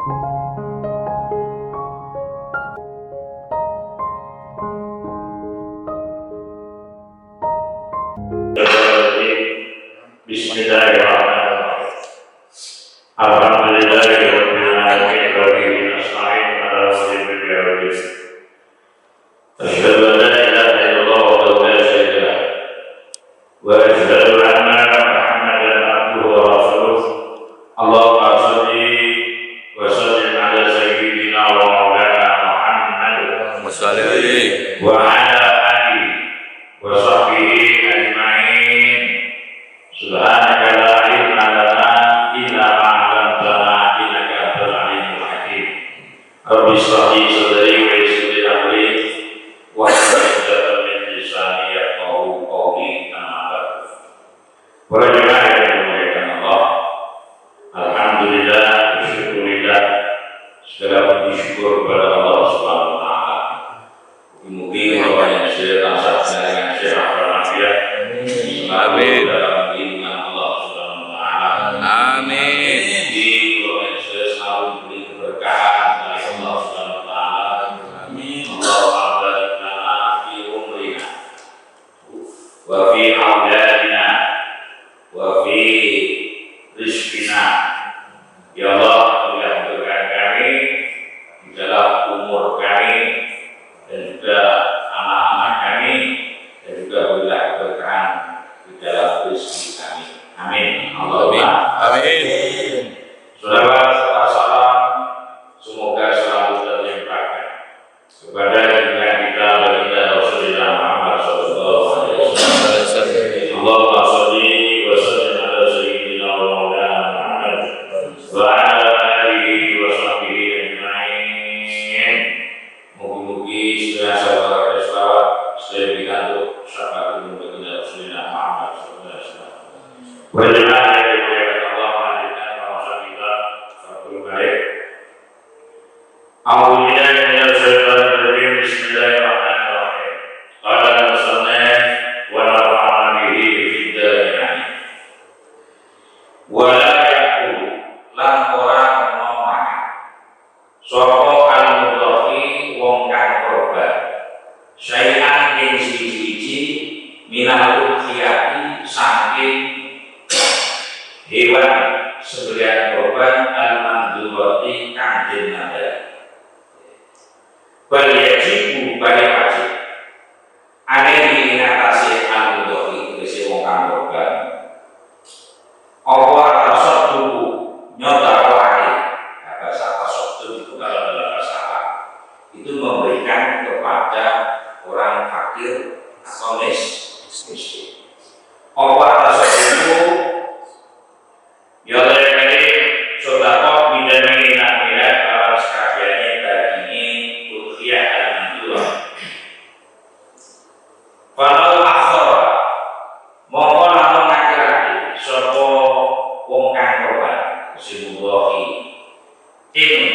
Bismillahirrahmanirrahim. Alhamdulillahirabbil alamin wa bihi nasta'in ala umuri dunya. Asyhadu an la ilaha illallah wa la syarika lah. Wa asyhadu anna Muhammadan abduhu wa rasuluh. Allahumma shalli wa sallim ala sayyidina wa maulana Muhammad wa ala alihi wa sahbihi ajma'in. Subhanaka la ilma lana illa ma 'allamtana innaka antal alimul hakim. Rabbi shrah li sadri wa yassir li amri wahlul 'uqdatam min lisani yafqahu qawli. Amma ba'd. Para jemaah yang dimuliakan Allah, alhamdulillah, syukurillah, segala puji syukur kepada Allah Subhanahu wa taala. Mungkin Allah yang sudah tansah dengan sehat walafiat. Amin. Wa fi auladina wa fi rizqina. Ya Allah, berilah berkah kami di dalam umur kami dan juga anak-anak kami, dan juga berilah berkah di dalam rezeki kami. Amin. Allahumma amin. Salawat serta salam semoga selalu terlimpahkan kepada junjungan kita baginda Rasulullah Muhammad sallallahu alaihi wasallam. Allahumma shalli wa sallim ala sayyidina wa maulana Muhammad wa ala alihi wa sahbihi ajma'in. Mugi-mugi segala sahabat selawat selalu dikantuk syafaat baginda Rasulullah Muhammad sallallahu alaihi wasallam. Berjemaah yang dimuliakan Allah, melanjutkan bahasan kita Fathul Bari. A'udzubillahi minasyaitonir rajim. Bismillahirrahmanirrahim. Qala al-musannif wa nafa'ana bihi fid dunya. Wa la yaqulu lan ora ngomong sapa al-mudhafi wong kang korban syai'an ing siji-siji minal khiyati saking hewan sembelihan korban al-mandurati kang den nadari. Bal yajibu bali wajib ane ingatasi al-mudhafi tegese wong kang korban apa tasawuf tuku nyodawane. Bahasa tasawuf itu kalau dalam bahasa Arab itu memberikan kepada orang fakir atau miskin. Apa tasawuf itu ya dari sedekah bidani namanya kalau sekalian dagingnya udhiyah al-mandurah. Kalau akhir mongko lamun ngakirake sapa wong kang korban sing mudhafi ing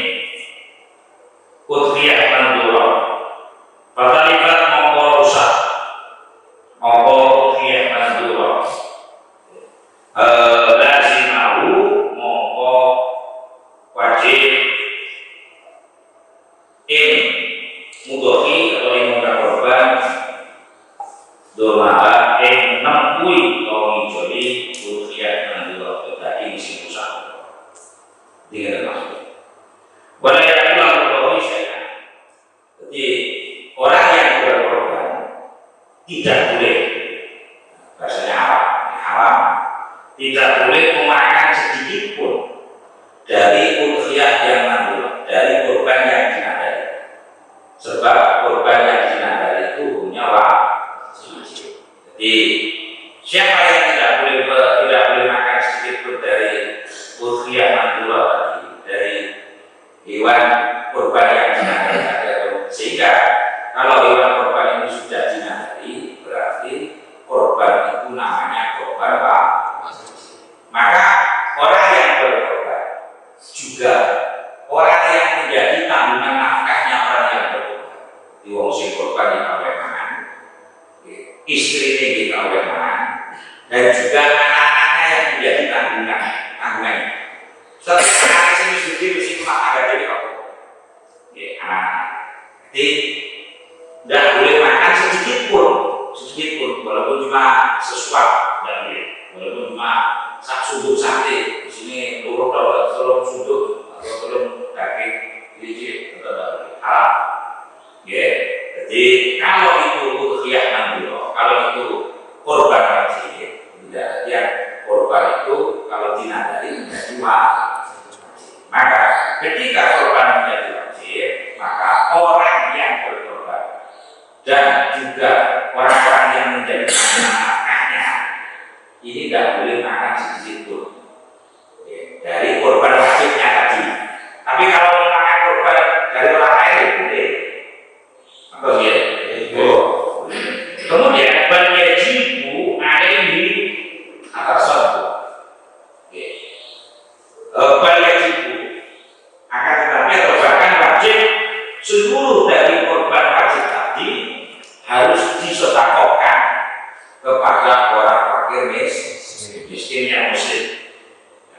udhiyah mandurah. Fatalibat mongko rusak mongko udhiyah mandurah. Lazimahu mongko wajib ing mudhafi atau ing korban doa ing nempui atau ngijoli udhiyah mandurah tadi sing rusak. Dengan maksud boleh pulang mudhafi saya. Jadi orang yang berkorban tidak boleh, bahasanya haram, tidak boleh memakan sedikit pun dari udhiyah yang mandurah, dari korban yang dinadari. Sebab korban yang dinadari itu hukumnya wajib. Jadi siapa yang tidak boleh makan sedikit pun dari udhiyah mandurah tadi, dari hewan korban yang dinadari. Sehingga kalau hewan korban ini sudah dinadari, berarti korban itu namanya korban wajib. Maka orang yang berkorban juga orang yang menjadi tanggungan nafkahnya orang yang berkorban. Di wong sing korban di kawemangan, istri ini di kawemangan, dan juga anak-anaknya yang menjadi tanggungan. Setelah anak sini sudah mesti makan Jadi tidak boleh makan sedikit pun, walaupun cuma sesuap, tidak boleh, walaupun cuma sak sudut sate, di sini telur sudut atau telur daging licin, tetap tidak boleh, halal. Ya, jadi kalau itu udhiyah mandiro, kalau itu korban wajib, tidak yang korban itu kalau dinadari menjadi wajib. Maka ketika korban menjadi wajib, maka orang yang berkorban dan juga orang-orang yang menjadi anaknya ini tidak boleh makan sedikit pun dari korban wajibnya tadi. Tapi kalau makan korban dari orang lain boleh. Apa ya? Kemudian berwajibu alaihi atas satu. Berwajibu akan tetapi atau bahkan wajib seluruh dari korban wajib tadi harus disedekahkan kepada orang fakir miskin yang muslim,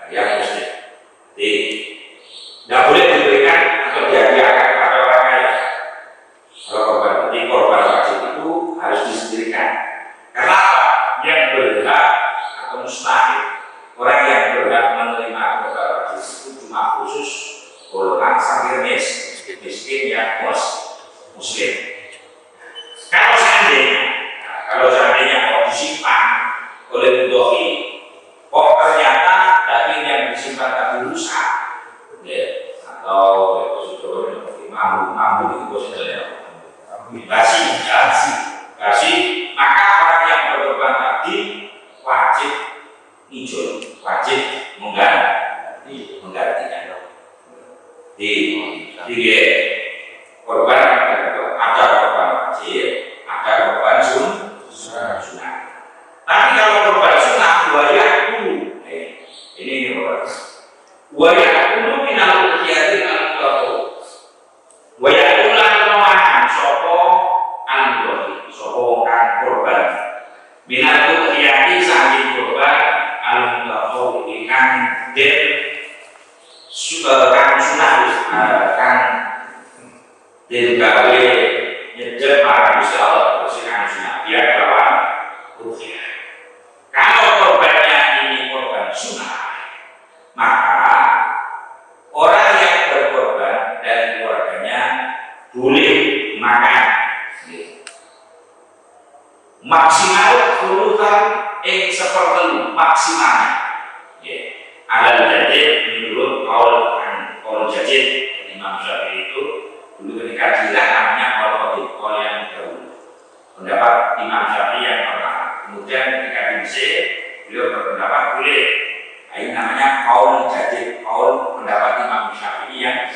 yang muslim. Jadi tidak boleh diberikan atau dihadiahkan kepada orang kaya. Kalau korban wajib itu harus disendirikan. Karena apa? Yang berhak atau mustahil, orang yang berhak menerima korban wajib itu cuma khusus golongan fakir miskin yang muslim. Kalau seandainya kok disimpan oleh mudhofi, kok ternyata daging yang disimpan tadi rusak, ya, atau mampu itu bosnya basi, maka orang yang berkorban tadi wajib ijol, wajib menggantinya. Di korban ada korban wajib, ada korban sunnah. Tapi kalau korban sunnah wajib dulu, ini korban wajib dulu minal udhiyati al-mutaqo. Wajib dulu lawan sopo al-mutaqo, sopo kan korban minal udhiyati saking korban al-mutaqo ini kan kan sunnah kan digawe nyedek para Gusti Allah bersihkan sunnah dia lawan udhiyah. Kalau korbannya ini korban sunnah, maka orang yang berkorban dan keluarganya boleh makan maksimal puluhan sepertelu maksimalnya. Ada jadid menurut kaul jadid Imam Syafi'i itu dulu ketika dihilang namanya kaul yang dahulu, pendapat Imam Syafi'i yang pertama. Kemudian ketika di Mesir beliau berpendapat boleh. Ini namanya kaul jadid, kaul pendapat Imam Syafi'i yang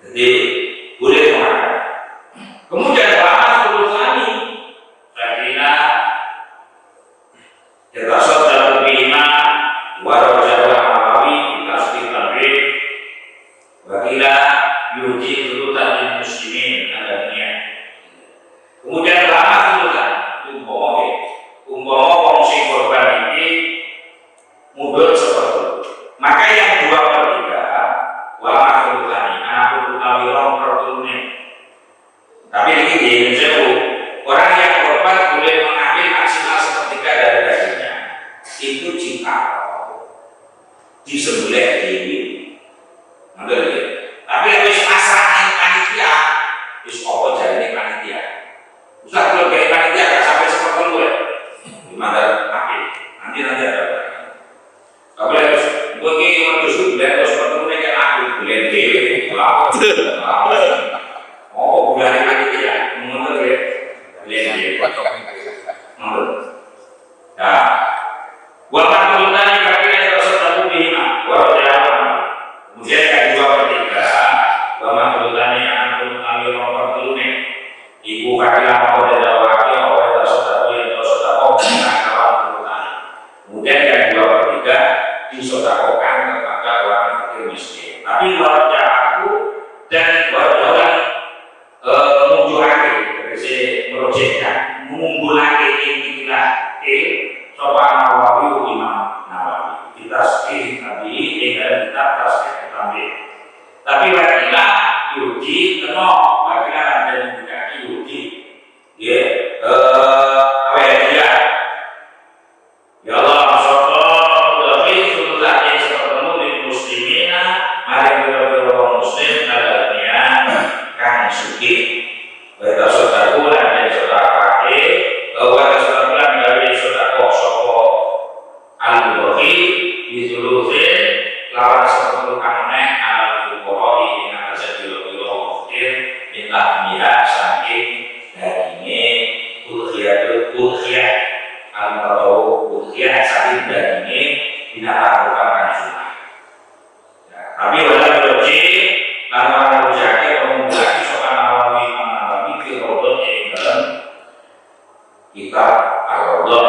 jadi boleh makan. Kemudian lama Sultani Sakina terasot dalam bima warajalah alawi tasbih tabrik wakila yuji sultan muslimin ada dunia. Kemudian lama Sultan umpama wong sing korban ini mundur seperti itu, maka yang 2/3 lama Sultan anak utawi rong pertulune. Tapi ini di Indonesia orang yang korban boleh mengambil maksimal 1/3 dari dagingnya. Itu jika disembelih dewi, betul ya. Tapi harus pasrahin panitia, terus apa jadi panitia? Ustaz kalau kayak panitia nggak sampai 1/4 ya, gimana nanti ada. Tapi harus bagi waktu itu biar 1/4 kayak aku boleh dewi, oh bulan panitia, menurut ya, boleh dewi. Nah, buat pantulnya yang kira-kira yang terus terlalu bima, kemudian yang 2/3, buat pantulnya yang ambil nomor telurnya, ibu kakila mau dari wakil, orang terus terlalu kemudian yang 2/3 disodakokan kepada orang fakir miskin. Tapi warga aku dan warga orang mengumpulkan ikilah sopan Nawawi Imam Nawawi kita tasbih tadi tinggal kita tasbih tambah Tapi wakilah Yudi kena wakilah ada yang tidak Yudi. Ya, apa ya dia? Ya Allah, masyaallah, lebih sultan sepertemu di muslimina, mari biro muslim ada dunia kang suki. Baik saudaraku dan saudara bahwa saudara dari saudara soko al-Bukhari ditulusin lawan seperti kaneh al-Bukhari yang ada di biro muftir minta dia saking dagingnya udhiyah atau udhiyah saking dagingnya binatang bukan sunnah. Tapi pada biologi lawan ujiake mengumpulkan soal nawawi dalam kitab Al-Rawdah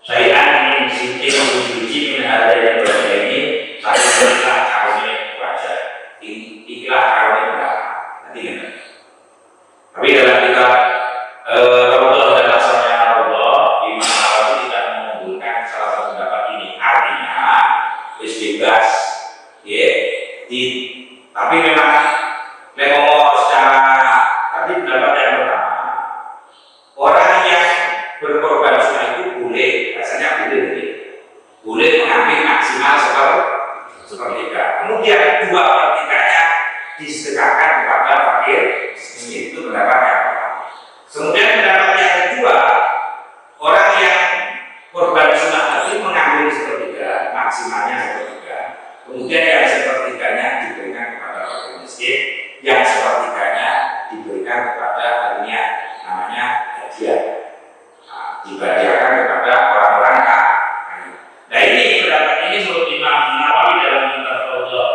saya ingin uji ada yang ini saya ikhlas karunnya wajah ikhlas karunnya berapa nanti kan tapi dalam kitab Rawdah dan asalnya Rawdah Imam Nawawi tidak mengunggulkan salah satu pendapat ini artinya bebas ya tapi memang ngomong secara tadi pendapat yang pertama orang yang berkorban sunnah itu boleh rasanya boleh mengambil maksimal sepertiga kemudian 2/3-nya disedekahkan kepada fakir itu pendapat yang pertama. Kemudian pendapat yang kedua orang yang korban sunnah tadi mengambil sepertiga maksimalnya sepertiga kemudian yang sepertiganya diberikan kepada fakir miskin yang sepertiganya diberikan kepada hadiah namanya hadiah diberikan kepada orang-orang kaya. Nah ini pendapat ini menurut Imam Nawawi dalam kitab Rawdah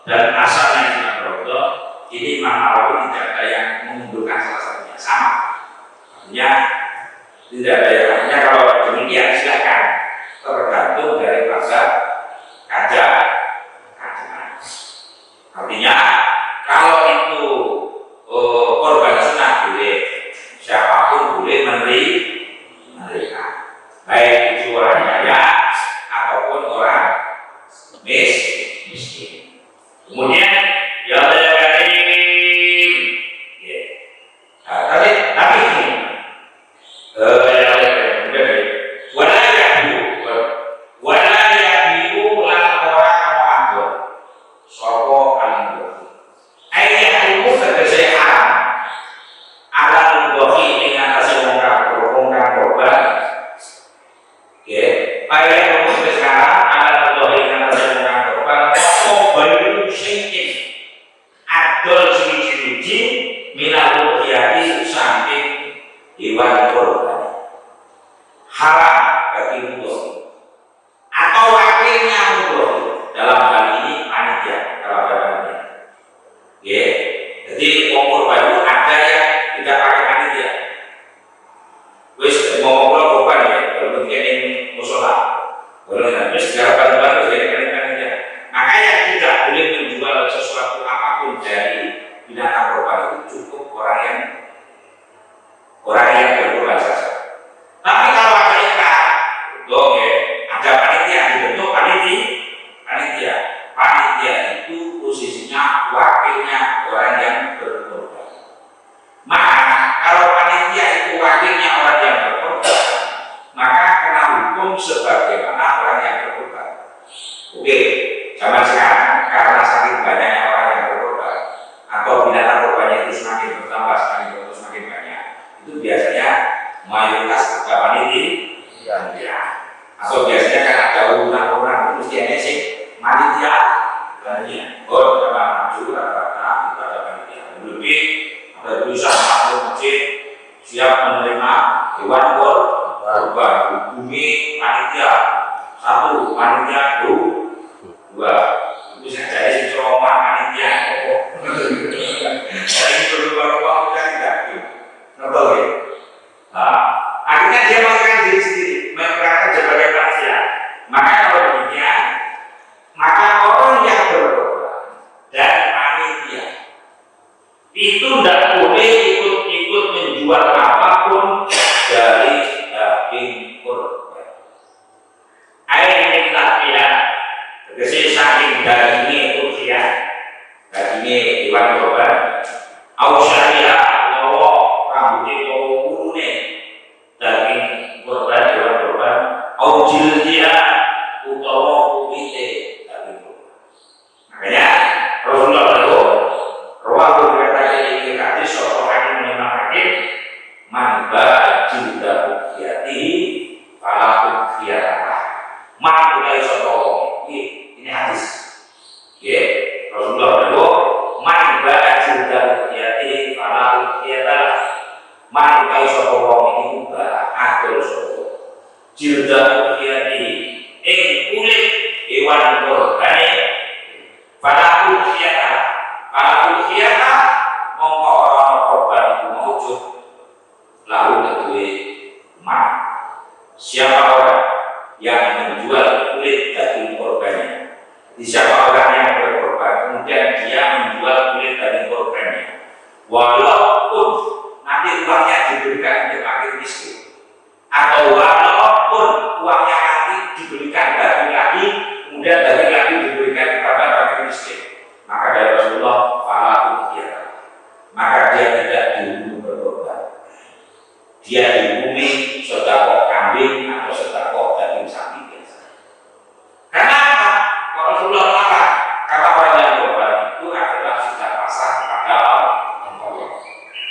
dan asalnya kitab Rawdah ini Imam Nawawi tidak ada yang mengunggulkan salah satunya sama artinya tidak ada yang artinya kalau demikian silahkan tergantung dari bahasa kajian artinya kalau itu korban sunnah boleh siapapun boleh menerima baik itu orang kaya ataupun orang miskin kemudian ya Allah ya Karim tapi ini ya Allah ya Karim wala yabiu lan orang amandor sopo andor ayat itu tegese haram alal bagi dengan hasil mengkang korban ya ayat itu sekarang alal bagi dengan hasil mengkang korban bayu syai'in adol suci-suci minal udhiyati saking hewan korban haram bagi mudhari atau wakilnya mudhari dalam hal ini panitia kalau ada panitia ya jadi korban itu ada yang tidak pakai panitia wis mau korban ya kalau begini musola kalau wis garapan baru jadi panitia makanya tidak boleh menjual sesuatu apapun dari binatang korban itu cukup orang yang berkorban saja tapi kalau ada ikat dong ya ada panitia dibentuk panitia itu posisinya wakilnya orang yang berkorban maka kalau panitia itu wakilnya orang yang berkorban maka kena hukum sebagaimana orang yang berkorban. Oke, zaman sekarang karena saking banyaknya orang yang berkorban atau binatang korbannya itu semakin bertambah semakin banyak itu biasanya mayoritas ada panitia atau biasanya kan ada orang terus dia sih panitia sama maju rata-rata itu ada panitia lebih ada tulisan makhluk masjid siap menerima hewan korban hubungi panitia 1 panitia 2 itu saya jadi si trauma panitia saya perlu baru tidak nonton ya akhirnya dia masukkan diri sendiri mereka sebagai panitia maka kalau demikian maka orang yang berkorban dan panitia itu tidak boleh ikut menjual apapun dari daging korban man ba'jil darukiyati falakut khiyarah. Man mulai soto ini hadis. Ya, Rasulullah berdoa, man ba'jil darukiyati falakut khiyarah. Man mulai soto ini ba'adul soto jilda khiyati kulit hewan korban falakut khiyarah mongko orang korban itu maujud lalu kedua man. Siapa orang yang menjual kulit daging korbannya? Siapa orang yang berkorban kemudian dia menjual kulit daging korbannya, walaupun nanti uangnya diberikan untuk fakir miskin, atau walaupun uangnya nanti diberikan bagi lagi, kemudian bagi lagi diberikan kepada fakir miskin, maka dari Rasulullah falakut khiyarah, maka dia tidak dihukum berkorban, dia dihukumi sedekah kambing atau sedekah daging sapi biasa. Karena apa? Kalau Rasulullah larang, karena orang yang berkorban itu adalah sudah pasrah kepada Allah.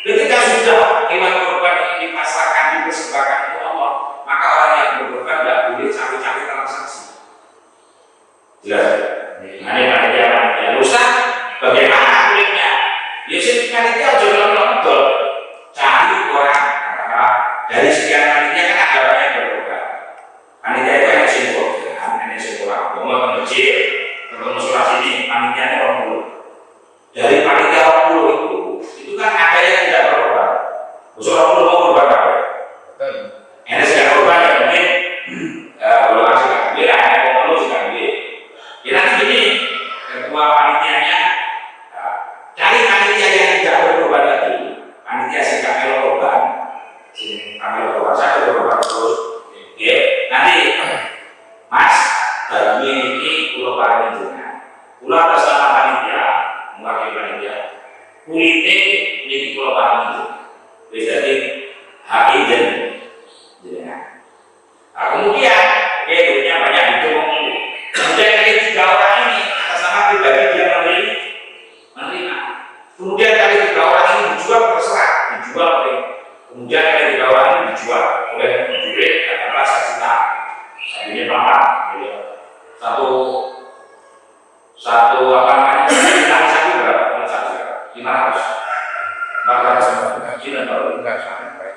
Ketika sudah hewan korban ini dipasrahkan, dipersembahkan kepada Allah, maka orang yang berkorban tidak boleh cawe-cawe transaksi. Jelas? Ini panitia rusak. Bagaimana kulitnya? Ya sih panitia jual betul. Cari orang dari sekian panitia kan ada orang yang berkorban. Panitia itu yang simpul, yang simpul. Ngomong kecil, berkonsultasi sini, panitianya orang dulu. Dari panitia orang dulu itu kan ada yang tidak berkorban. Usul orang dulu mau berkorban apa? Ini sedang berkorban ya mungkin belum masih nggak beli lah, yang mau dulu sudah beli. Ya nanti gini, ketua panitianya cari panitia yang tidak berkorban lagi, panitia sedang berkorban. Kami berkorban, saya berkorban terus. Oke, nanti Mas, bagi ini pulau paling jenengan, pulau atas nama panitia, mewakili panitia, kulitnya ini pulau paling jenengan, jadi hak izin jenengan. Nah, kemudian, kulitnya banyak hidung. Kemudian kali 3 orang ini atas nama pribadi dia menerima. Kemudian kali 3 orang ini dijual terserah, dijual oleh. Kemudian kali 3 orang ini dijual oleh penjual katakanlah 1 juta. Ini berapa? Satu apa namanya? Satu berapa? 500. 400. Tidak sampai.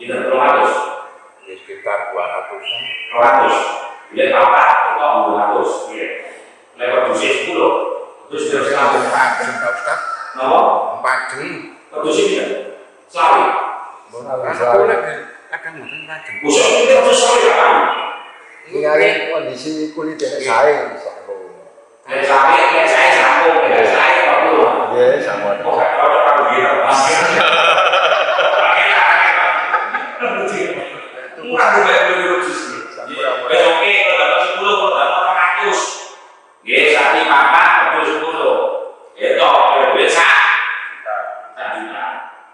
Tidak 200. Sekitar 200-an. 200. Bila apa? Itu 200. Iya. Lewat dosis 10. Terus sudah selalu. Pak Ustaz. Nama? Pageng. Dosis tidak? Selalu. Kadang mungkin pageng. Usah itu terus selalu ya kan? Ningali kondisi kulit yang saya Saya sambung, saya waktu. ya sama. Oh, kalau kalau gitu, murah juga yang beli sih. Oke, kalau dapat 10, kalau dapat 100, ya satu makan 10. Itu kalau duit 1 juta.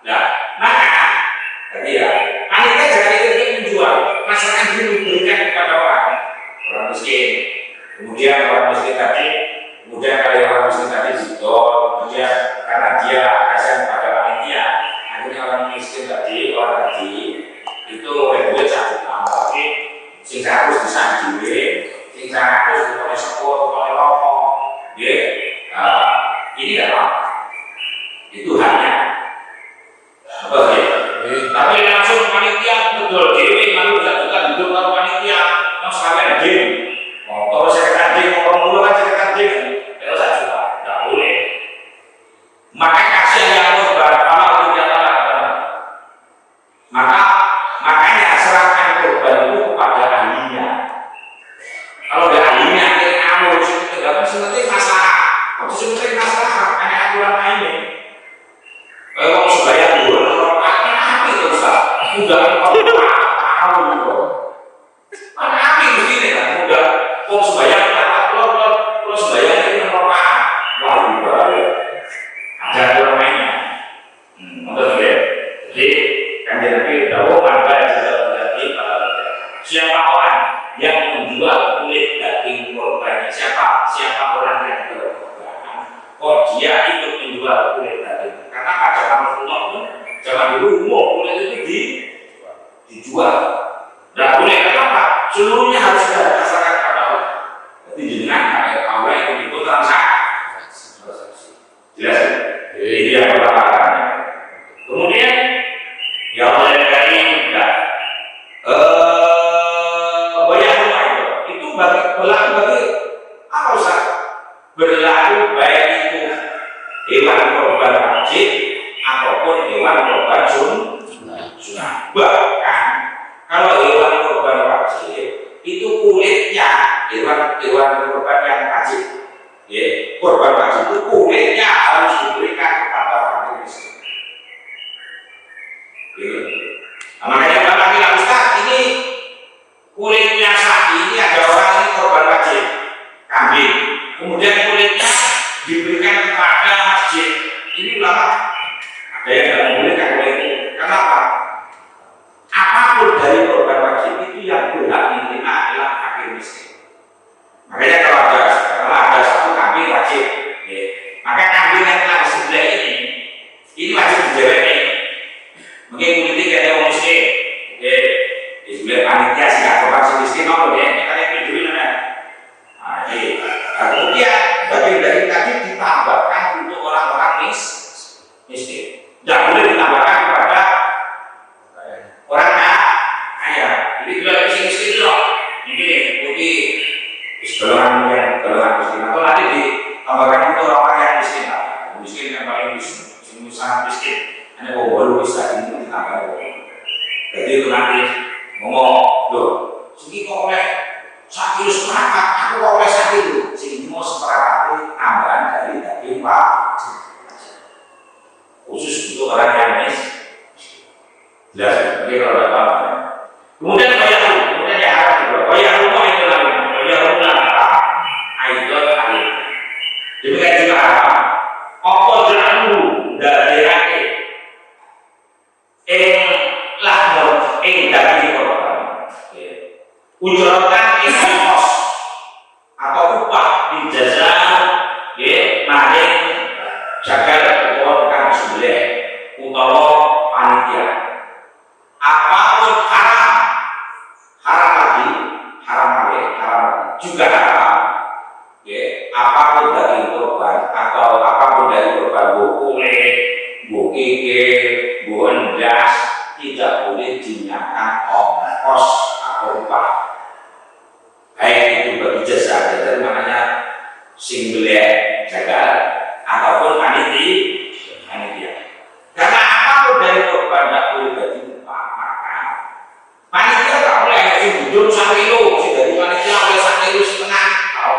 Nah, maka tadi ya, panitia jangan ingin menjual, masyarakat dulu berikan kepada orang miskin. Kemudian orang miskin tadi, kalau orang miskin tadi jidol, kemudian karena dia kasihan pada panitia, akhirnya orang miskin tadi, orang tadi itu duit 1 juta, tapi sing 100 disanjui, sing 100 dipakai sepuluh, dipakai rokok, ya, ini tidak apa, itu hanya apa sih? Tapi langsung panitia betul dewi, malu juga duduk kalau panitia, yang sekalian dewi. Kalau saya kanding, orang dulu kan saya kanding, itu 1 juta, tidak boleh. Makanya kasihan yang korban, kalau tidak ada, makanya serahkan korban itu kepada ahlinya. Kalau ada ahlinya, akhirnya kamu tidak penting masalah, waktu penting masalah, hanya aturan ini. Kalau sebayang dulu, apa itu Ustaz? Mudah kalau tahu dulu. Mana api mesti ini kan? Mudah. Kalau sebayang kalau sebayang ini merokok. Wah, bahaya. Ada aturan mainnya. Untuk dia. Jadi kan jadi tahu mana juga berarti siapa orang yang menjual kulit daging korbannya, siapa orang yang berkorban, kok dia ikut menjual kulit daging? Karena pada Rasulullah itu jangan dulu umum kulit itu dijual. Tidak boleh, kenapa? Seluruhnya harus sudah berdasarkan pada Allah. Jadi jenengan kayak Allah itu ikut transaksi. Jelas? Ini yang pertama. Kemudian yang oleh kali enggak itu berlaku bagi apa Ustaz? Berlaku baik itu hewan korban wajib ataupun hewan korban sunnah. Bahkan kalau hewan korban wajib itu kulitnya hewan korban yang wajib, ya, korban wajib itu kulitnya harus diberikan kepada orang miskin. Nah, makanya Bapak bilang Ustaz, ini kulitnya sapi ini ada orang ini korban wajib kambing, kemudian kulitnya diberikan kepada masjid. Ini ulama ada yang tidak membolehkan itu. Kenapa? Apapun dari korban wajib itu yang berhak menerima adalah fakir miskin. Makanya kalau ada satu kambing wajib, ya, maka kambing yang telah disembelih ini wajib dijelek. Mungkin kulitnya kayak orang miskin, ya, disembelih panitia sih nggak korban miskin, no, ya, kita yang beli mana? Nah, ini. Kemudian daging tadi ditambahkan untuk orang-orang miskin. Tidak boleh ditambahkan kepada orang kaya. Jadi kalau miskin loh, ini golongan miskin. Atau nanti ditambahkan untuk orang yang miskin. Miskin yang paling sangat miskin. Hanya baru bisa ini ditambahkan. Jadi itu nanti ngomong, loh, segi kok oleh sakit seperempat, aku kok oleh sakit loh. Sini mau seperempat itu tambahan dari daging wajib. Khusus untuk orang yang miskin. Jelas, jadi kalau ada apa-apa. Kemudian kemudian yang harap juga. Yang rumah itu namanya. Yang rumah apa? Aidon alim. Demikian juga apa? Apa jelalu dari hati. Lahmur, daging korban. Ujrotan kos atau upah dijazah, maring jagal atau kang sebelah utawa panitia. Apapun haram lagi juga haram, ya, apapun dari korban atau apapun dari korban kulit, kikir, endas tidak boleh dinaikkan ongkos atau upah, baik itu bagi jasa, jadi maknanya single jagal ataupun panitia. Karena apapun dari korban tidak boleh bagi upah, maka panitia tak boleh yang bujur 1 kilo, dari panitia oleh 1,5 kilo tahu.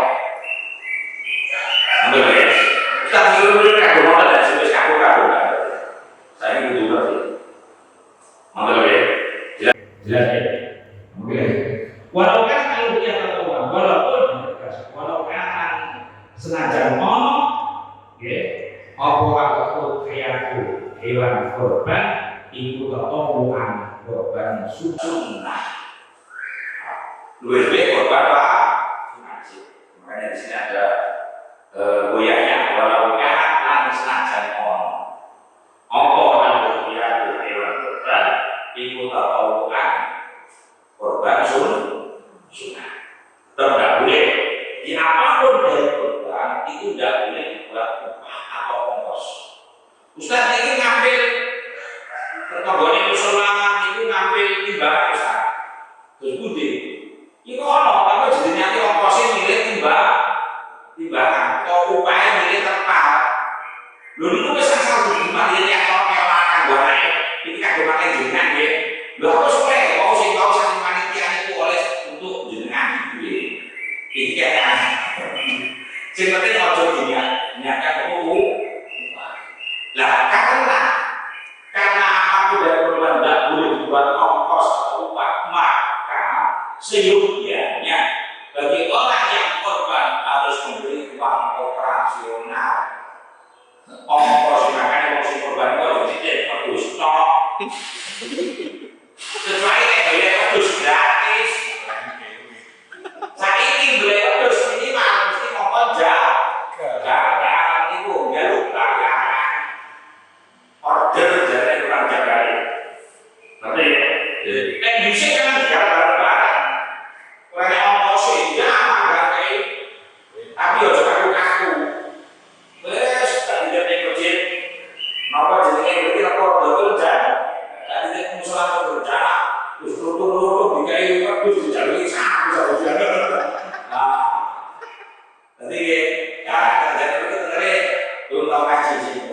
Ambil ya, kita dulu kagum modal dan sebes kagum. Saya ini butuh berarti. Ambil ya, jelas ya. Oke. Walau kan kalau dia ketahuan, walaupun kan senajan ono, ya, apa kayak hewan korban itu ketahuan korban sunnah. Lebih korban apa? Makanya di sini ada goyahnya. Walau kan senajan ono, apa kayak hewan korban itu ketahuan korban sunnah. Tidak boleh di apapun dari korban itu tidak boleh dibuat upah atau ongkos. Ustaz ini ngambil pertobongan musola itu ngambil timbangan Ustaz. Terus budi, itu ono tapi jadi nanti ongkosnya milik timbangan atau upahnya milik tempat. Lalu itu bisa asal gimana dia yang orang kayak makan buahnya ini kan makan jenengan ya. Lalu aku supaya mau sing panitia itu oleh untuk jenengan gitu ya. Ini kayak sing penting ojo niatkan lah karena aku dari korban tidak boleh dibuat ongkos atau upah, maka seyogianya bagi orang yang korban harus memberi uang operasional. Ongkos makanya si korban itu tidak perlu stok. Kecuali beli wedhus gratis. Saiki beli wedhus minimal mesti ngomong jaga itu ya lupa order dari orang jaga. Tapi Bisa kan biar bareng-bareng. Orang ongkos ya enggak kayak tapi ojo kaku-kaku. Wes tak dite masjid. Napa jenenge iki apa dodol jan? Tak dite musola berencana. Wis tutuk-tutuk dikai wis dijaluki sak bisa jalan. Nah. Nanti ya kerjaan itu sebenarnya belum tahu ngaji sih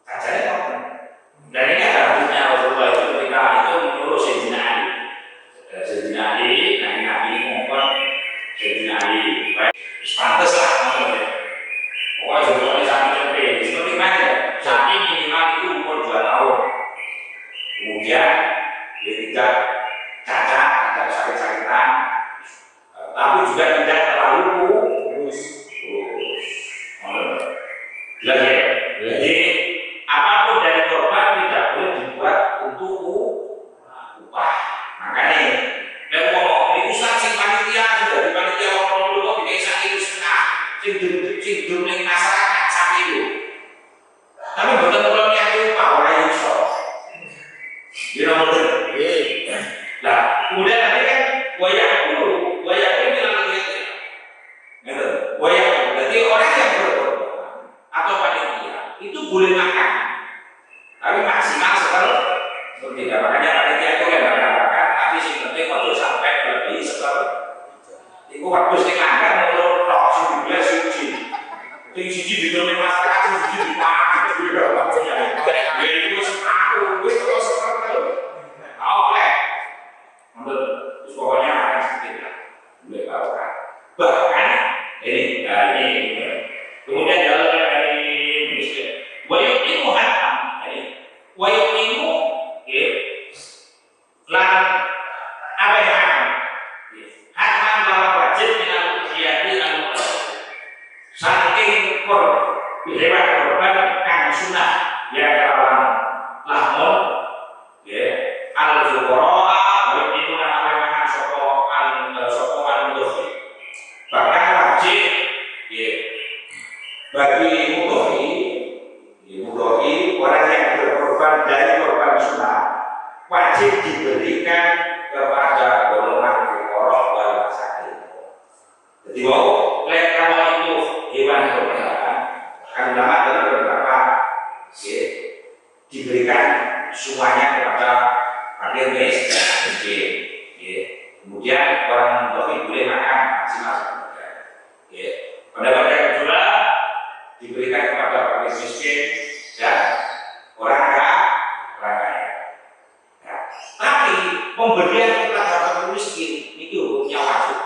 kajiannya apa? Dan ini ada hadisnya Rasulullah itu ketika itu menyuruh Sayyidina Ali. Sayyidina Ali, Nabi ngomong Sayyidina Ali, pantas lah ngomongnya. Pokoknya sebelumnya sampai sampai seperti mana? Sapi minimal itu umur 2 tahun. Kemudian dia tidak cacat, tidak sakit-sakitan, tapi juga tidak terlalu kurus. Lagi, jadi apapun dari korban tidak boleh dibuat untuk upah. Makanya, kalau ngomong ini Ustaz sing panitia sudah di panitia ngomong dulu kok bisa itu setengah, sing dunia masyarakat sapi itu. Tapi betul kalau yang itu upah orang iso. Dia nomor 3. Nah, kemudian nanti kan wayak dulu bilang gitu. Gitu. Wayak. Jadi orang yang berkorban atau panitia itu boleh makan, tapi maksimal seperti makanya panitia itu kan makan, tapi sing penting kalau sampai lebih seperti itu waktu sing langgar menurut tok sing dibeli suci, sing siji dikene masyarakat sing siji dipakai juga waktunya. Jadi itu separuh, itu seperti itu. Oleh, menurut pokoknya makan sedikit lah, boleh tahu kan. Bahkan ini, kemudian jalan dari miskin. Wayuk ilmu hatam, wayuk ilmu, lan apa yang hatam? Hatam bahwa wajib dengan ujiati anu saking hewan korban kang sunnah ya kawan lahmon, al zuhroa, wayuk ilmu lan apa yang hatam sokongan dosi. Bahkan wajib, bagi mudhohi orang yang berkorban dari korban sunnah wajib diberikan kepada golongan fuqara wal masakin. Jadi mau kalau itu hewan korban kan ulama ada beberapa diberikan semuanya kepada fakir miskin. Kemudian orang mudhohi boleh makan maksimal pendapat yang kedua diberikan kepada fakir miskin dan orang kaya. Ya. Tapi pemberian kepada fakir miskin itu hukumnya wajib.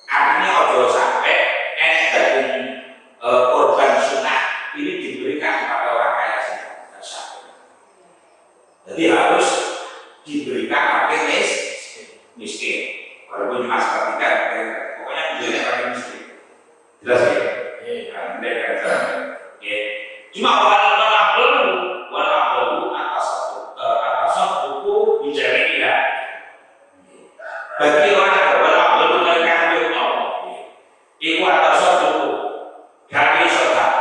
Artinya ojo sampai daging korban sunnah ini diberikan kepada orang kaya saja. Jadi harus diberikan fakir miskin. Walaupun cuma sepertiga, pokoknya diberikan fakir miskin. Jelas ya? Cuma walau belum atas buku dijadi ya. Bagi orang yang walau belum mereka itu iku atas buku dari sedekah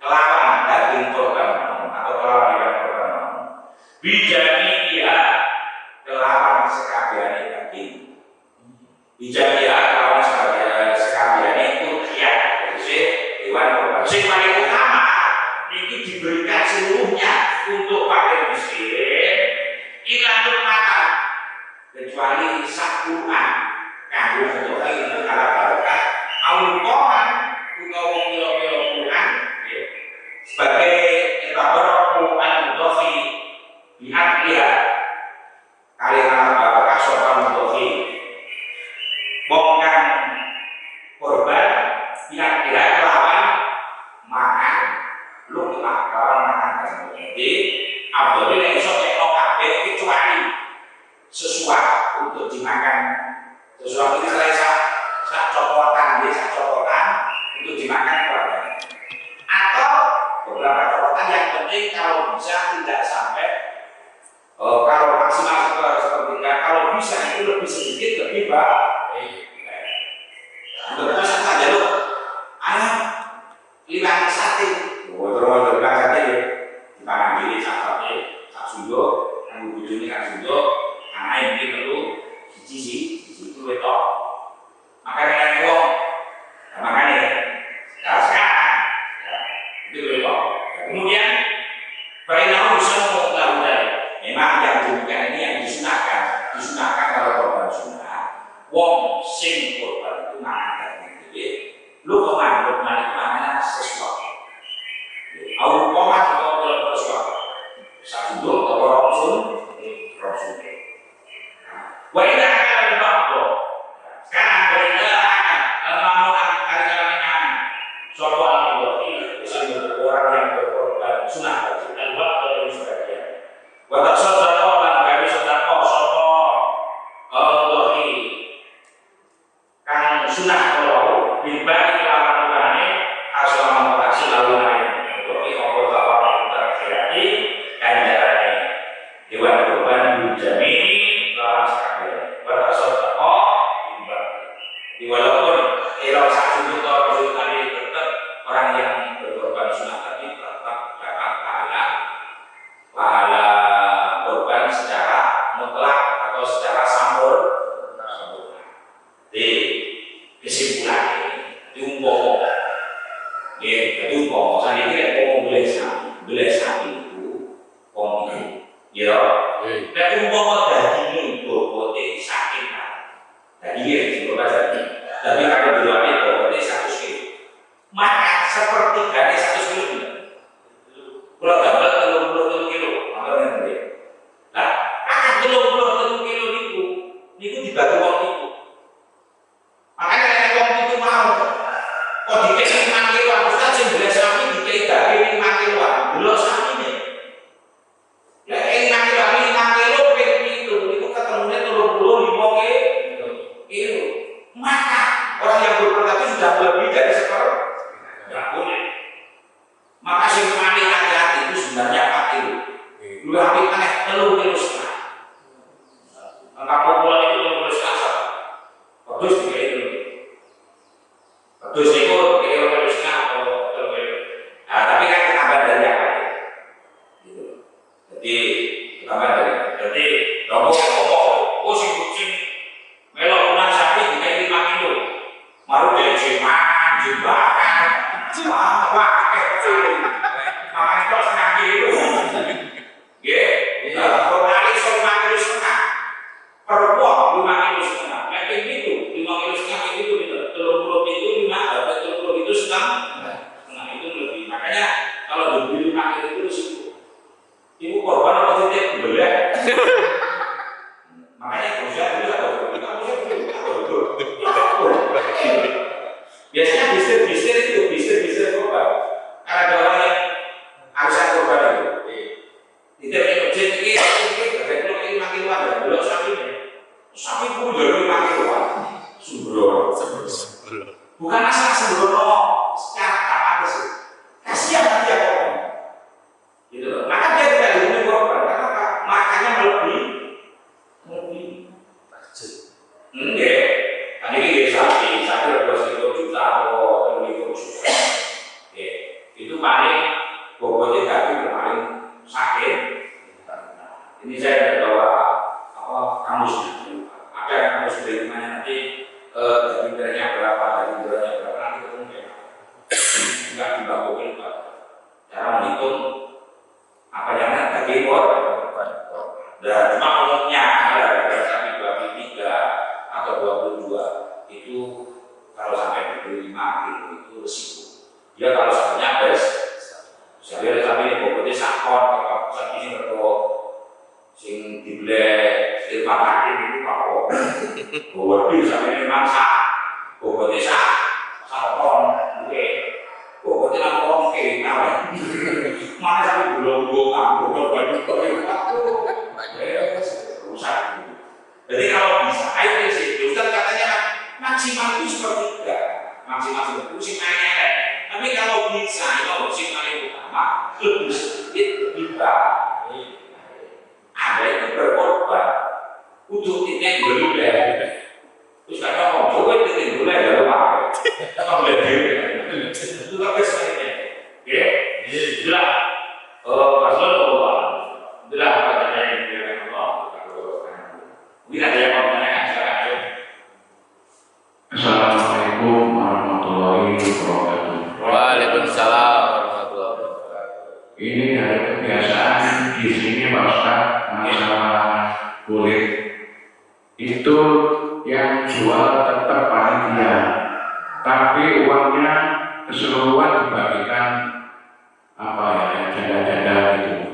kelawan daging korban atau kelawan hewan korban bijani ya kelawan sekabiane daging bijani ya kelawan sekabiane udhiyah hewan korban. Sing paling utama ini diberikan seluruhnya untuk fakir miskin ilanut mata kecuali sakuan kanggo untuk itu ala barokah aukoman utawa kilo-kilo bulan sebagai etabaroku al-mudhofi bi'adliha kali ala barokah sopan mudhofi bongkang korban bi'adliha kelawan makan lupa kelawan makan jadi abdul yang iso tekno kabeh kecuali sesuatu untuk dimakan sesuatu ini sak cokotan untuk dimakan keluarga atau beberapa cokotan yang penting kalau bisa tidak sampai kalau maksimal sepertiga kalau bisa itu lebih sedikit lebih baik. Untuk pesan saja loh, anak hilang sate, terus hilang sate ya, dimakan diri sak sate, sak sundo, bojone kan sunduk, anake mungkin perlu siji itu wetok. Makanya kan wong, makanya sekarang itu wetok. Kemudian Fainau semua lakukan. Memang yang demikian ini yang disunahkan kalau korban sunnah. Wong sing korban itu mangan daging lu koman itu mana sesuatu. Aku koman kalau sesuatu. Satu dulu kalau rasul. Wanita akan berdoa. Sekarang wanita akan melakukan kali-kalian. Soal Allah ini orang yang berkorban sunnah. Watak sodako dan kami sodako sopo Allahi kan sunnah kalau dibagi lawan-lawannya asal menghasil lalu lain untuk Allah lawan terjadi dan jalannya Dewan korban bujami lawan sekalian. Watak sodako dibagi walaupun kalau satu juta tadi tetap orang yang berkorban sunnah tadi tetap dapat pahala korban secara mutlak atau secara sempurna. Di kesimpulan diumpama, diumpama. Saya kira beli sapi itu, ya. Dan umpama daging bobotnya sakit, dagingnya disebut daging. Tapi kalau dijualnya bobotnya 100 kilo, maka sepertiganya 100 kilo. Kalau dapat 30 kilo, maka nanti. Nah, akan 30 kilo itu dibagi uang itu. Makanya kalau uang itu mau, kok dikasih 5 kilo, Ustaz yang beli sapi dikasih daging 5 kilo, belum sapi ini. Ya, 5 kilo itu ketemunya 35 kilo. Maka orang yang berkorban itu sudah lebih dari separuh. Tidak boleh. Maka yang paling hati-hati itu sebenarnya 4 kilo. Lu ambil aneh 3 kilo setengah. Angka populer itu 3 kilo setengah. Pedus 3 kilo. Pedus itu 3 kilo setengah atau 3 kilo. Nah, tapi kan tambah dari apa? Gitu. Jadi tambah dari. Jadi ngomong, oh sing melok sapi dikai 5 kilo. Maru dari jeman, jebakan. Wah, makan itu setengah kilo. Kalau kali 5 kilo setengah, per buah 5 kilo setengah. Kayak gitu, 5 kilo setengah itu 30 itu 30 itu setengah. Nah itu lebih. Makanya kalau dibeli 5 kilo itu risiko. Ibu korban apa tidak belah. Makanya usaha dulu biasanya bisnis korban. Karena ada orang yang harus korban itu. Tidak ada objek ini, kalau ini makin luar, belum sapi pun dari 5 kilo. Sembrono. Bukan asal sembrono secara apa sih? Kasihan dia korban. Gitu loh. Maka dia tidak dihubungi korban. Karena apa? Makanya melebihi. Enggak. Kan ini sapi 2 juta atau 3 juta. Itu paling bobotnya daging paling sakit. Ini saya bawa kamusnya. Ada kamus dari mana nanti daging beratnya berapa, nanti ketemu ya. Enggak dibakuin Pak. Cara menghitung apa yang daging korban. Dan cuma umumnya ada sapi 23 atau 22 itu kalau sampai 25 kilo itu resiko. Dia kalau sapinya bes, saya sapi ini bobotnya sakon, kalau sapi ini berdoa sing dibeli silman hakim itu kalau bobotnya sapi ini memang bobotnya sakon, oke, bobotnya langsung oke, mana sapi belum bobot baju rusak. Jadi kalau bisa, ayo sih, Ustaz katanya maksimal itu sepertiga, maksimal itu simpanan. Tapi kalau bisa, kalau simpanan utama lebih sedikit lebih baik. Ada itu berkorban untuk titik berulah. Terus kadang mau coba titik berulah ya apa? Kamu lihat itu tapi sebenarnya, ya, jelas. Masalah Allah, jelas katanya yang kulit itu yang jual tetap panitia, tapi uangnya keseluruhan dibagikan apa ya, janda-janda gitu.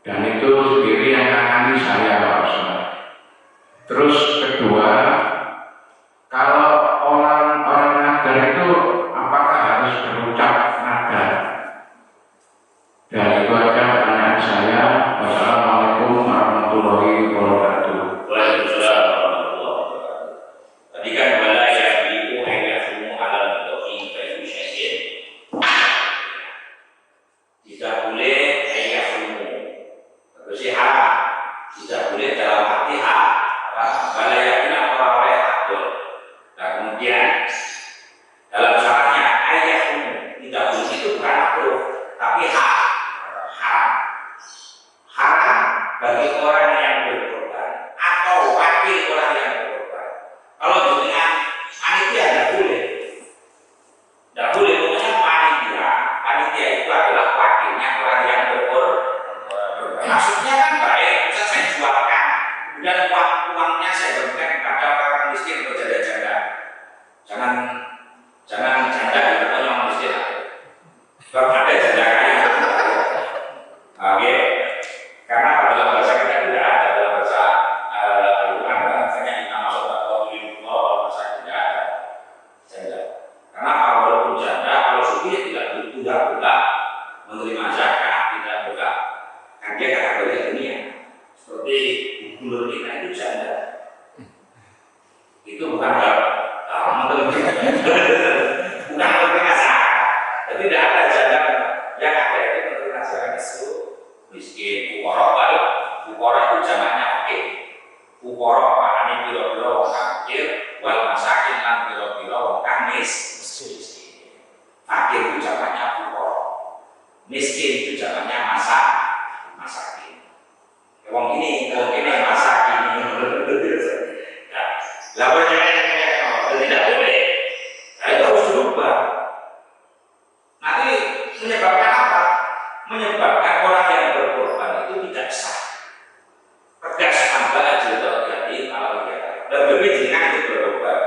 Dan itu sendiri yang nangani saya Pak Ustaz. Terus kedua, kalau orang nadar itu apakah harus berucap nadar? Dan itu aja pertanyaan saya. Wassalamualaikum warahmatullahi wabarakatuh. Waalaikumsalam warahmatullahi wabarakatuh. Tadi kan wala yabi'u ayyahumu ala mudhi fa syai'in. Tidak boleh ayyahumu. Terus haram. Tidak boleh dalam arti haram. Wala yabi'u orang-orang hakul. Nah kemudian dalam syaratnya ayyahumu tidak boleh itu bukan makruh, tapi haram. Haram bagi orang yang berkorban atau wakil orang yang berkorban. Kalau dengan panitia tidak boleh, pokoknya panitia itu adalah wakilnya orang yang berkorban. Maksudnya kan baik, saya jualkan dan uangnya saya berikan kepada orang miskin atau janda-janda. Jangan janda gitu orang miskin. Kalau ada janda kaya, oke. Karena dalam bahasa kita tidak ada, dalam bahasa Al-Quran hanya kita masuk atau bahasa tidak ada janda. Karena walaupun janda, kalau suki tidak boleh menerima zakat, tidak boleh. Kan dia kategori dunia. Seperti gubernur kita itu janda. Itu bukan menerima zakat. Jadi tidak ada janda yang ada itu menerima zakat itu. Miskin, fukara itu jamaknya fakir. Fukara maknanya biro-biro wong fakir, wal masakin lan biro-biro wong kang miskin. Fakir itu jamaknya fukara. Miskin itu jamaknya masakin. Wong ini masakin. Lah tidak boleh. Nah itu harus dirubah. Nanti menyebabkan apa? Menyebabkan orang yang berkorban itu tidak sah. Tegas hamba aja terjadi kalau dia dan demi dengan itu berkorban.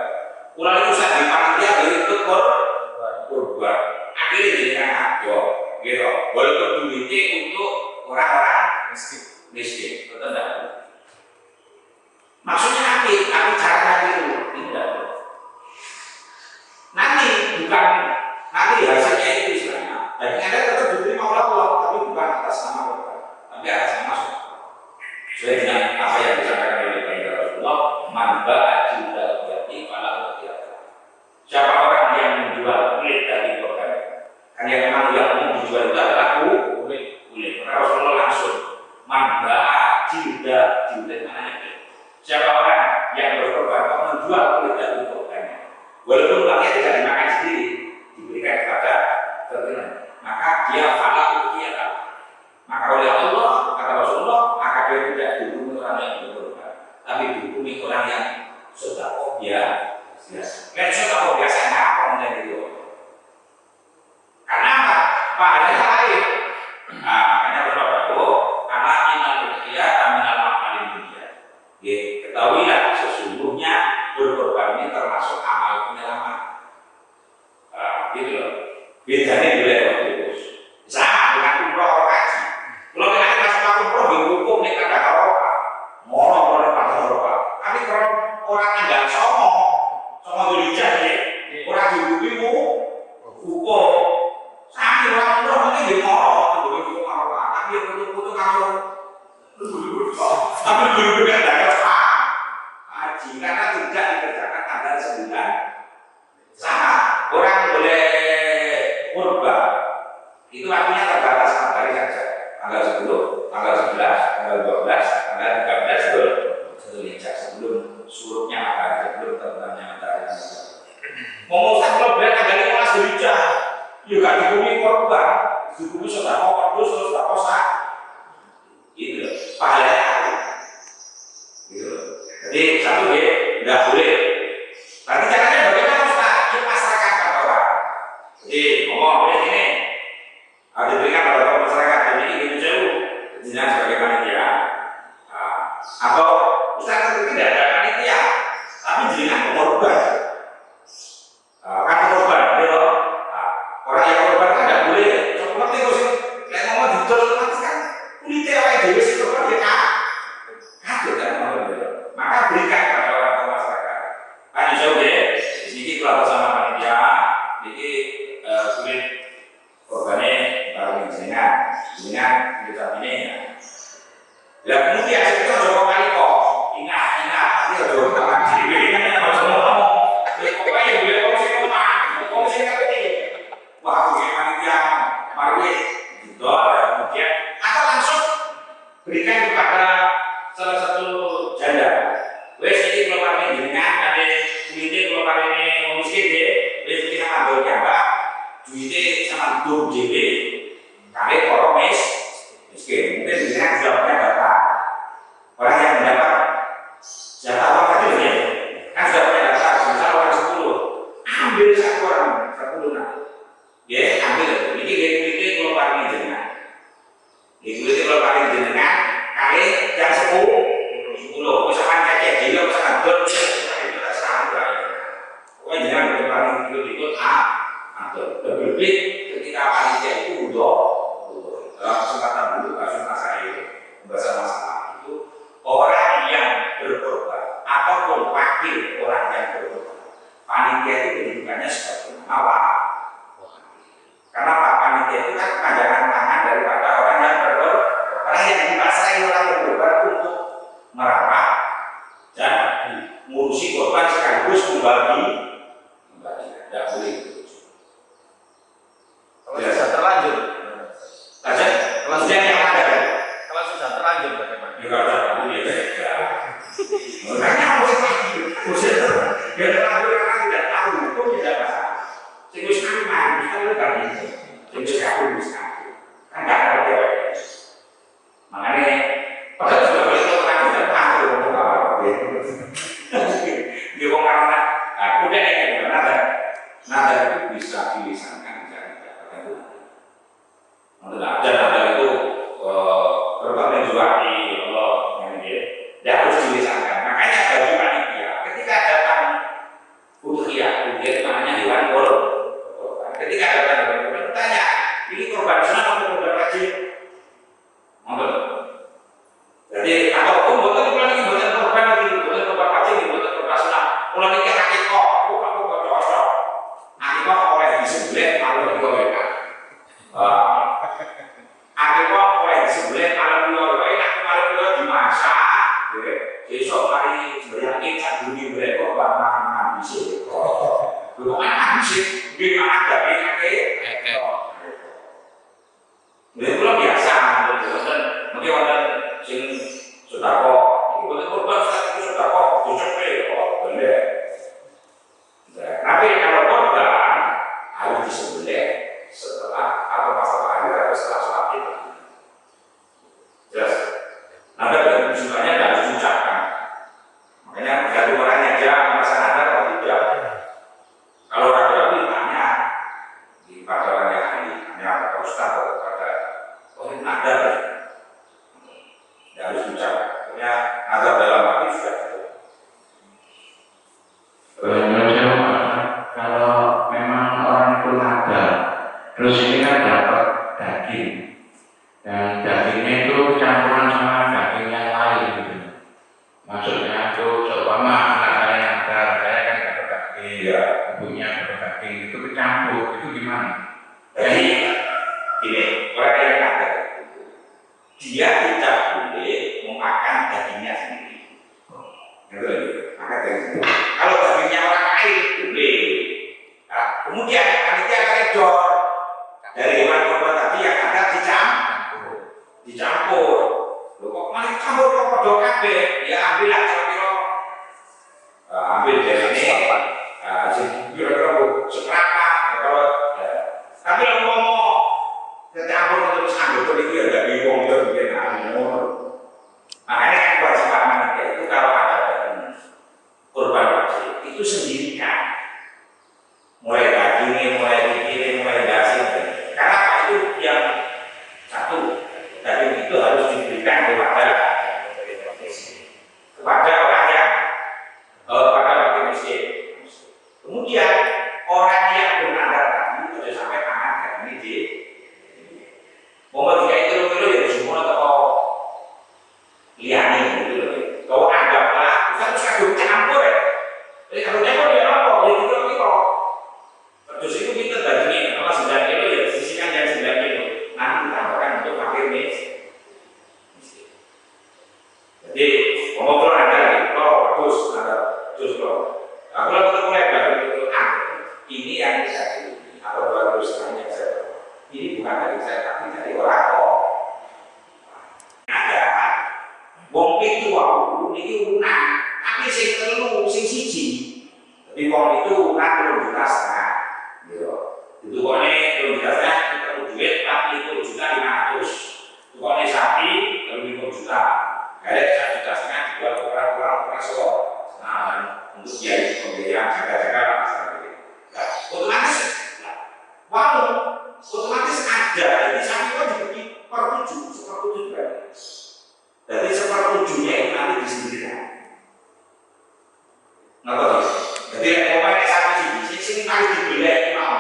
Ulang itu sah di panitia dari itu korban. Akhirnya jadi ngaco, gitu. Walaupun duitnya untuk orang-orang miskin, betul tidak? Maksudnya tapi caranya itu tidak. Nanti hasilnya itu istilahnya. Dan Anda tetap diterima oleh Allah, tapi bukan atas nama Allah, tapi atas nama Allah. Sesuai dengan apa yang disampaikan oleh Baginda Rasulullah, man ba'a jildal yati falahu khiyarah. Siapa orang yang menjual kulit dari korban? Kan yang memang yang umum dijual itu adalah kulit. Karena Rasulullah langsung man ba'a jildal mana itu? Siapa orang yang berkorban kok menjual kulit dari korbannya? Walaupun uangnya tidak dimakan sendiri, diberikan kepada tertentu. Maka dia falahu khiyarah. Maka oleh Allah, kata Rasulullah, maka dia tidak dihukumi orang yang berkorban, tapi dihukumi orang yang sedekah biasa. Nek sedekah biasa apa menjadi itu? Karena apa? Pahalanya lain. Nah, makanya Rasulullah anak inal ruqyah aminal amalin dunia. Ketahuilah sesungguhnya berkorban ini termasuk amal penyelamat. Gitu loh. Bedanya boleh waktu itu. Sama dengan umroh orang haji. Kalau kita masuk umroh dihukum nih kada haroka, mono pada haroka. Tapi kalau orang enggak somo gelijah ya, orang dihukumi hukum. Sampai orang umroh mungkin di mono hukum haroka. Tapi yang untuk kalau tapi belum ada haji karena tidak dikerjakan tanggal 9. Sama orang boleh kurban itu artinya terbatas 6 hari saja, tanggal 10, tanggal 11, tanggal 12, tanggal 13 Zulhijjah sebelum surutnya matahari, sebelum terbitnya matahari. Ngomong kalau biar tanggal 15 Zulhijjah juga dihukumi korban, dihukumi sedekah kardus, sedekah sah gitu loh, pahalanya gitu loh. Jadi satu dia nggak boleh. Nanti caranya bagaimana Ustaz? Dia pasrahkan pada orang. Jadi ngomong ini harus diberikan pada masyarakat ini gitu jauh. Jangan sebagai panitia atau Ustaz itu tidak ada panitia, tapi jenengan pengorban. Kan korban, ya. Orang yang korban kan tidak boleh. Seperti itu sih, kayak ngomong jujur, kan kulitnya orang dewi sih korban dia kaget kan. Maka berikan kepada orang tua masyarakat. Kan jauh deh, sedikit kalau bersama panitia, jadi kulit korbannya baru jenengan kita ini. Ya kemudian saya coba kali kok ingat nanti ada orang TV macam ngomong pokoknya boleh komisi ngerti wah bagaimana dia mari gitu kemudian atau langsung berikan kepada salah satu janda wes ini keluar ini dengan ada duitnya keluar ini miskin deh wes ini sama dua jamba duitnya sama dua JB kali orang miskin mungkin dengan jawabnya bapak orang yang mendapat jatah uang kecil ya kan sudah punya data misal orang 10 ambil satu orang 10 nah ya ambil ini kalau paling jenengan ini kalau paling jenengan kali yang 10 misalkan kecil jadi misalkan dot itu terserah pokoknya jangan berpaling ikut lebih ketika panitia itu udah dalam kesempatan dulu kasus masalah itu bahasa masalah itu orang yang berkorban ataupun wakil orang yang berkorban panitia itu kedudukannya sebagai apa? Karena Pak Panitia itu kan panjangan tangan daripada orang yang berkorban orang yang dipasrai orang yang berkorban untuk merawat dan mengurusi korban sekaligus membagi tidak boleh Kalau sudah terlanjur, kalau sudah yang ada kalau sudah terlanjur bagaimana? juga ada boleh makanya dia terlanjur karena tidak tahu itu tidak masalah sehingga aman kita lupa gitu sehingga aku bisa kan nggak ada dia makanya pada sudah boleh itu kan sudah tahu dia mau karena udah yang nada itu bisa dilisankan dan didapatkan nada itu berbagai juga di Allah yang dia harus dilisankan makanya bagi panitia ketika datang udhiyah itu namanya hewan korban ketika datang hewan korban bertanya ini korban sunat atau korban wajib jadi ataupun bukan korban ini bukan korban wajib ini bukan korban sunat kalau ini akikah kamu cocok akikah oleh disembelih kalau digoreng akikah oleh disembelih kalau digoreng kalau dimasak besok hari sebenarnya kita dunia berapa makan bisa bukan bisa gimana dari kakek itu biasa mungkin ada sing sudah kok itu betul korban itu sudah kok dicoba boleh tapi kalau korban harus disembelih setelah atau masalahnya harus setelah sholat itu jelas ada yang sukanya harus diucapkan makanya dari orangnya aja merasa ada atau tidak kalau ada ditanya pada orang yang ahli hanya pada ustaz atau pada orang ada tidak harus diucapkan punya ada dalam hati sudah kalau memang orang itu nadar, terus ini kan dapat daging dan dagingnya itu campuran sama daging yang lain gitu. Maksudnya itu seumpama anak saya nadar, saya kan dapat daging, iya ibunya dapat daging, itu kecampur, itu gimana? jadi ini orang yang ada dia tidak boleh memakan dagingnya sendiri makan daging sendiri kalau dagingnya orang lain boleh nah, kemudian panitia koridor dari hewan korban tadi yang ada dicampur loh kok malah campur kok podo kabeh ya ambil aja ambil dari ini kira-kira seberapa kalau tapi kalau ngomong kecampur terus anggota itu ya gak bingung dia bikin makanya kan kewajiban panitia itu kalau ada korban wajib itu sendirikan mulai dagingnya, mulai bikinnya, mulai gasnya karena apa itu yang satu daging itu harus diberikan kepada ngomong kalau ada bagus ada terus kalau aku lalu mulai baru ini yang saya ini atau baru yang saya ini bukan dari saya tapi dari orang kok ada wong itu wow ini urunan tapi sing telu sing siji tapi wong itu kan 3,5 juta gitu itu kone 3,5 juta kita duit tapi itu 1,5 juta kone sapi 5 juta ada 1,5 juta dibuat orang so nah untuk biaya pembiayaan jaga-jaga otomatis wow otomatis ada jadi sapi itu dibagi per 7 seperti berarti jadi sepertujuhnya itu nanti disendirikan nggak jadi yang mau pakai sapi sini kali dibeli itu mau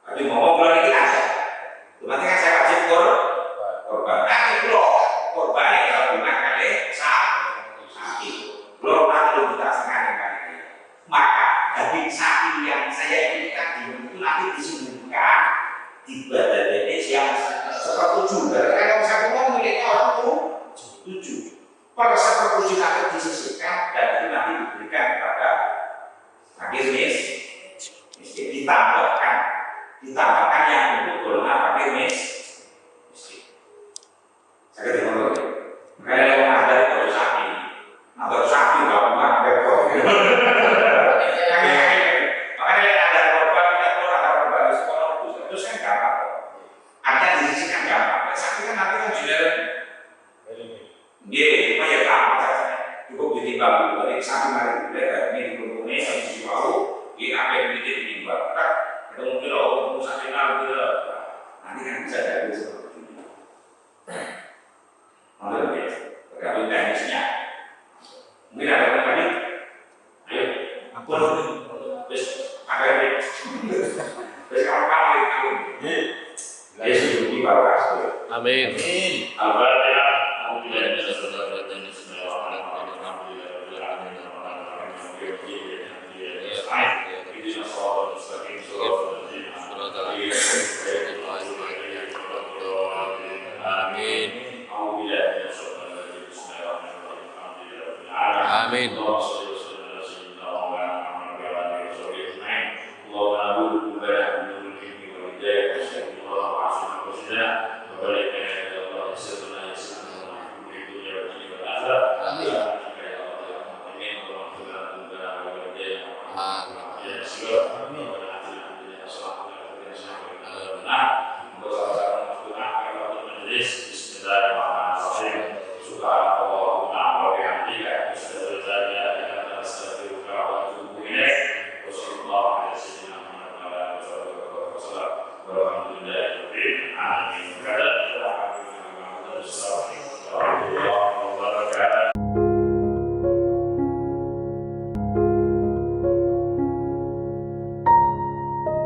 tapi mau bulan ini ada berarti kan saya wajib korban itu loh korban yang kalau gunakan sapi belum nanti kita setengah maka daging sapi yang saya inginkan itu nanti disembunyikan di badan ini yang sepertujuh dari kalau sapi mau miliknya orang tuh 7 per sepertujuh nanti disisihkan dan itu nanti diberikan kepada fakir miskin ditambahkan yang untuk golongan fakir miskin saya kira itu makanya kalau ada itu sapi atau sapi nggak pernah repot makanya ada korban tidak perlu ada korban di sekolah terus kan gampang ada disisihkan gampang sapi kan nanti kan juga dia cuma ya gampang saja cukup ditimbang dulu dari sapi mari belajar ini dikurungnya sampai sisi bau ini apa yang ditimbang kan ada mungkin oh sapi nanti kan bisa jadi seperti ini mana dia tergantung teknisnya mungkin ada yang lagi ayo apa terus apa ini terus kawan-kawan itu Yesus di bawah Amin. Al-Fatihah. Amin.